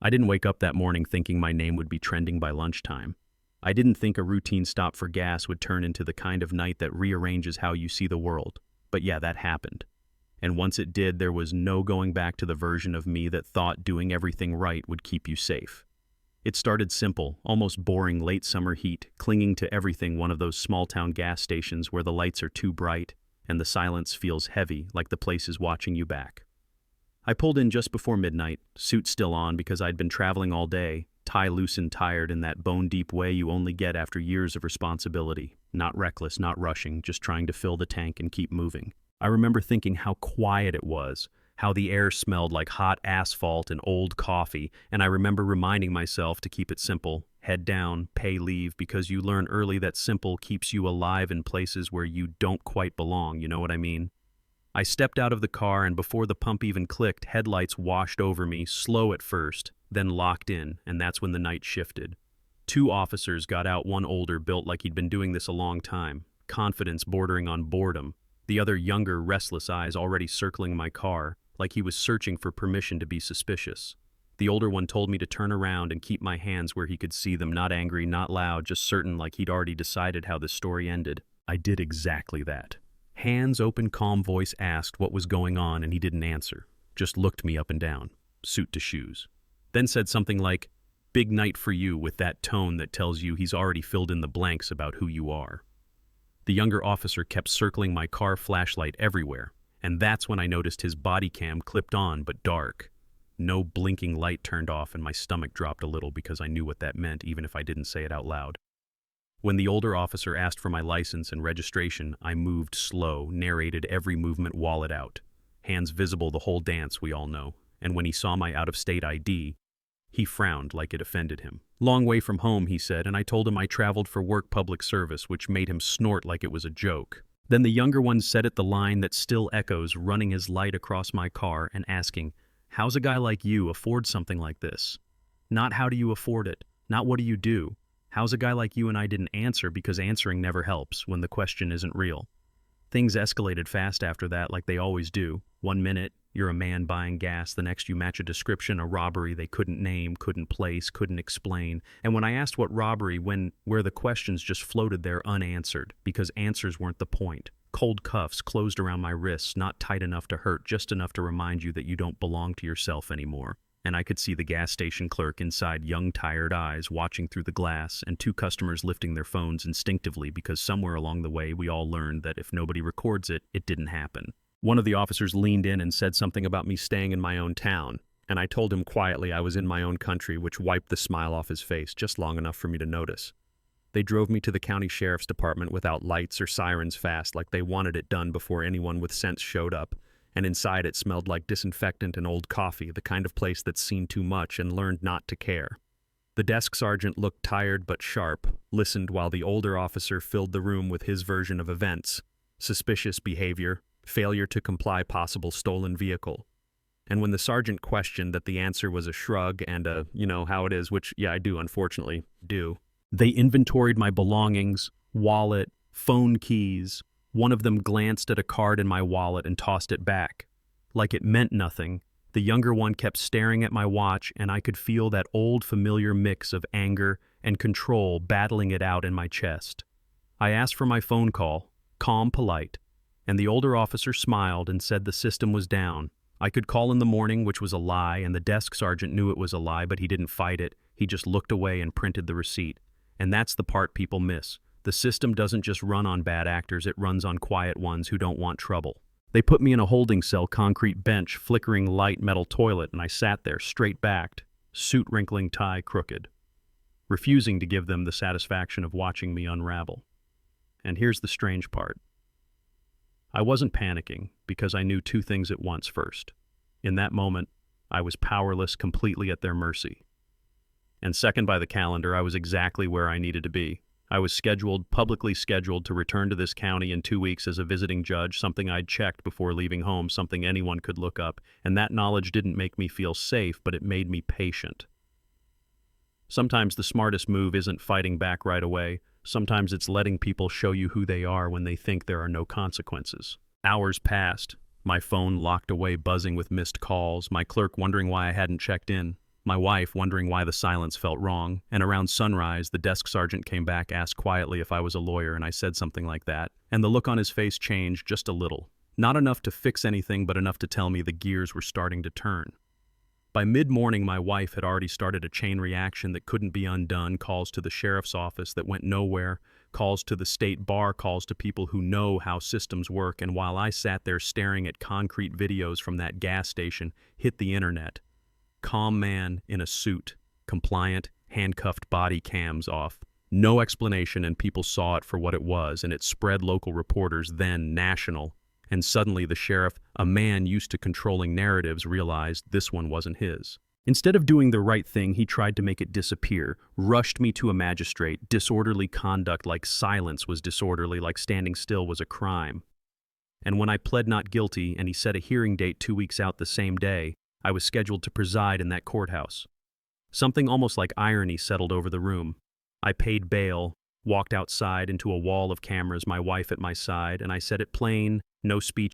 I didn't wake up that morning thinking my name would be trending by lunchtime. I didn't think a routine stop for gas would turn into the kind of night that rearranges how you see the world. But yeah, that happened. And once it did, there was no going back to the version of me that thought doing everything right would keep you safe. It started simple, almost boring late summer heat, clinging to everything, one of those small-town gas stations where the lights are too bright and the silence feels heavy, like the place is watching you back. I pulled in just before midnight, suit still on because I'd been traveling all day, tie loose and tired in that bone-deep way you only get after years of responsibility. Not reckless, not rushing, just trying to fill the tank and keep moving. I remember thinking how quiet it was, how the air smelled like hot asphalt and old coffee, and I remember reminding myself to keep it simple, head down, pay leave, because you learn early that simple keeps you alive in places where you don't quite belong, you know what I mean? I stepped out of the car, and before the pump even clicked, headlights washed over me, slow at first, then locked in, and that's when the night shifted. Two officers got out, one older, built like he'd been doing this a long time, confidence bordering on boredom, the other younger, restless eyes already circling my car, like he was searching for permission to be suspicious. The older one told me to turn around and keep my hands where he could see them, not angry, not loud, just certain, like he'd already decided how this story ended. I did exactly that. Hands open, calm voice asked what was going on, and he didn't answer, just looked me up and down, suit to shoes. Then said something like, "Big night for you," with that tone that tells you he's already filled in the blanks about who you are. The younger officer kept circling my car, flashlight everywhere, and that's when I noticed his body cam clipped on but dark. No blinking light turned off, and my stomach dropped a little because I knew what that meant even if I didn't say it out loud. When the older officer asked for my license and registration, I moved slow, narrated every movement, wallet out. Hands visible the whole dance, we all know. And when he saw my out-of-state ID, he frowned like it offended him. "Long way from home," he said, and I told him I traveled for work, public service, which made him snort like it was a joke. Then the younger one said it, the line that still echoes, running his light across my car and asking, "How's a guy like you afford something like this?" Not how do you afford it, not what do you do. How's a guy like you? And I didn't answer because answering never helps when the question isn't real. Things escalated fast after that, like they always do. 1 minute, you're a man buying gas. The next, you match a description, a robbery they couldn't name, couldn't place, couldn't explain. And when I asked what robbery, where the questions just floated there unanswered, because answers weren't the point. Cold cuffs closed around my wrists, not tight enough to hurt, just enough to remind you that you don't belong to yourself anymore. And I could see the gas station clerk inside, young, tired eyes watching through the glass, and two customers lifting their phones instinctively because somewhere along the way we all learned that if nobody records it, it didn't happen. One of the officers leaned in and said something about me staying in my own town, and I told him quietly I was in my own country, which wiped the smile off his face just long enough for me to notice. They drove me to the county sheriff's department without lights or sirens fast, like they wanted it done before anyone with sense showed up. And inside it smelled like disinfectant and old coffee, the kind of place that's seen too much and learned not to care. The desk sergeant looked tired but sharp, listened while the older officer filled the room with his version of events: suspicious behavior, failure to comply, possible stolen vehicle. And when the sergeant questioned that, the answer was a shrug and a, you know how it is, which, yeah, I do, unfortunately, do. They inventoried my belongings, wallet, phone keys. One of them glanced at a card in my wallet and tossed it back. Like it meant nothing. The younger one kept staring at my watch, and I could feel that old familiar mix of anger and control battling it out in my chest. I asked for my phone call, calm, polite, and the older officer smiled and said the system was down. I could call in the morning, which was a lie, and the desk sergeant knew it was a lie, but he didn't fight it. He just looked away and printed the receipt. And that's the part people miss. The system doesn't just run on bad actors, it runs on quiet ones who don't want trouble. They put me in a holding cell, concrete bench, flickering light, metal toilet, and I sat there, straight-backed, suit wrinkling, tie crooked, refusing to give them the satisfaction of watching me unravel. And here's the strange part. I wasn't panicking because I knew two things at once. First, in that moment, I was powerless, completely at their mercy. And second, by the calendar, I was exactly where I needed to be. I was publicly scheduled to return to this county in 2 weeks as a visiting judge, something I'd checked before leaving home, something anyone could look up, and that knowledge didn't make me feel safe, but it made me patient. Sometimes the smartest move isn't fighting back right away. Sometimes it's letting people show you who they are when they think there are no consequences. Hours passed, my phone locked away, buzzing with missed calls, my clerk wondering why I hadn't checked in. my wife wondering why the silence felt wrong, and around sunrise, the desk sergeant came back, asked quietly if I was a lawyer, and I said something like that, and the look on his face changed just a little. Not enough to fix anything, but enough to tell me the gears were starting to turn. By mid-morning, my wife had already started a chain reaction that couldn't be undone, calls to the sheriff's office that went nowhere, calls to the state bar, calls to people who know how systems work, and while I sat there staring at concrete videos from that gas station, hit the internet. Calm man in a suit, compliant, handcuffed, body cams off. No explanation, and people saw it for what it was, and it spread local reporters, then national. And suddenly the sheriff, a man used to controlling narratives, realized this one wasn't his. Instead of doing the right thing, he tried to make it disappear, rushed me to a magistrate, disorderly conduct, like silence was disorderly, like standing still was a crime. And when I pled not guilty and he set a hearing date 2 weeks out the same day, I was scheduled to preside in that courthouse. Something almost like irony settled over the room. I paid bail, walked outside into a wall of cameras, my wife at my side, and I said it plain, no speech.